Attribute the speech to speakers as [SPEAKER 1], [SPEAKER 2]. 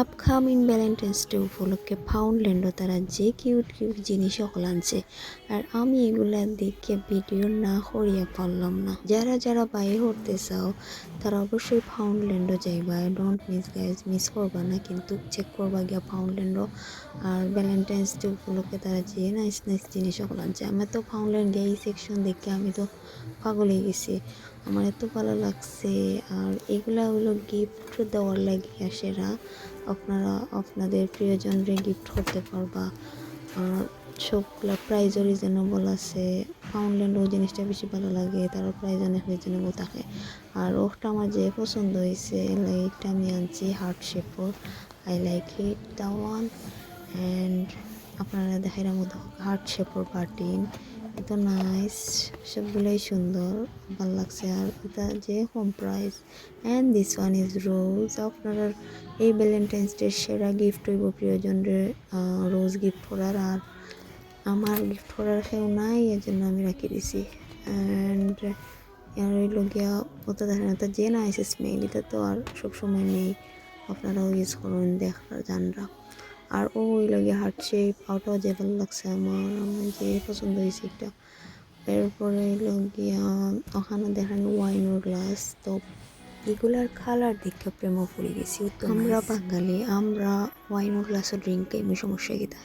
[SPEAKER 1] Upcoming Valentine's day উপলক্ষে ফাউন্ডল্যান্ডও তারা যে কিউট কিউট জিনিস সকল আনছে। আর আমি এগুলা দেখে ভিডিও না করিয়া পারলাম না। যারা যারা বাইরে হতে চাও তারা অবশ্যই ফাউন্ডল্যান্ডও যাইবা। ডোন্ট মিস গাইজ, মিস করবা না, কিন্তু চেক করবা গিয়া ফাউন্ডল্যান্ডও। আর ভ্যালেন্টাইন্স ডে উপলক্ষে তারা যে নাইস নাইস জিনিস সকল আনছে। আমার তো ফাউন্ডল্যান্ড গিয়ে এই সেকশন দেখে আমি তো পাগল হয়ে গেছি। আমার এত ভালো লাগছে। আর এগুলা হলো গিফট দেওয়ার লাগিয়া সেরা। আপনারা আপনাদের প্রিয়জনরে গিফট করতে পারবা। আর সবগুলা প্রাইজও রিজনেবল আছে। ফাউন্ডল্যান্ড ওই জিনিসটা বেশি ভালো লাগে, তারও প্রাইজ অনেক রিজনেবল থাকে। আর ওটা আমার যে পছন্দ হয়েছে, লাইকটা আমি আনছি হার্ট শেপর। I like it the one. And আপনারা দেখার মতো হার্ট শেপর বাটিন এত নাইস, সবগুলোই সুন্দর, ভালো লাগছে। আর এটা যে home price. And this one is রোজ। আপনারা এই ভ্যালেন্টাইন্স ডে সেরা গিফট হইব প্রিয়জনরে রোজ গিফট করার। আর আমার গিফট করার কেউ নাই, এর জন্য আমি রাখি দিছি। অ্যান্ড আর হইল গিয়া ওটা দেখেন, ওটা যে না এসে স্মেল, এটা তো আর সবসময় নেই, আপনারাও ইউজ করুন দেখার জানরা। আর ও হইল গিয়া হার্ট শেপ, ওটাও যে ভালো লাগছে আমার যে পছন্দ হয়েছে এটা। এরপরে হইল গিয়া ওখানে দেখেন ওয়াইনের গ্লাস। তো এগুলার কালার দেখে প্রেমও পড়ে গেছি। আমরা বাঙালি, আমরা ওয়াইনের গ্লাসও ড্রিঙ্ক খাই, সমস্যা কি তা?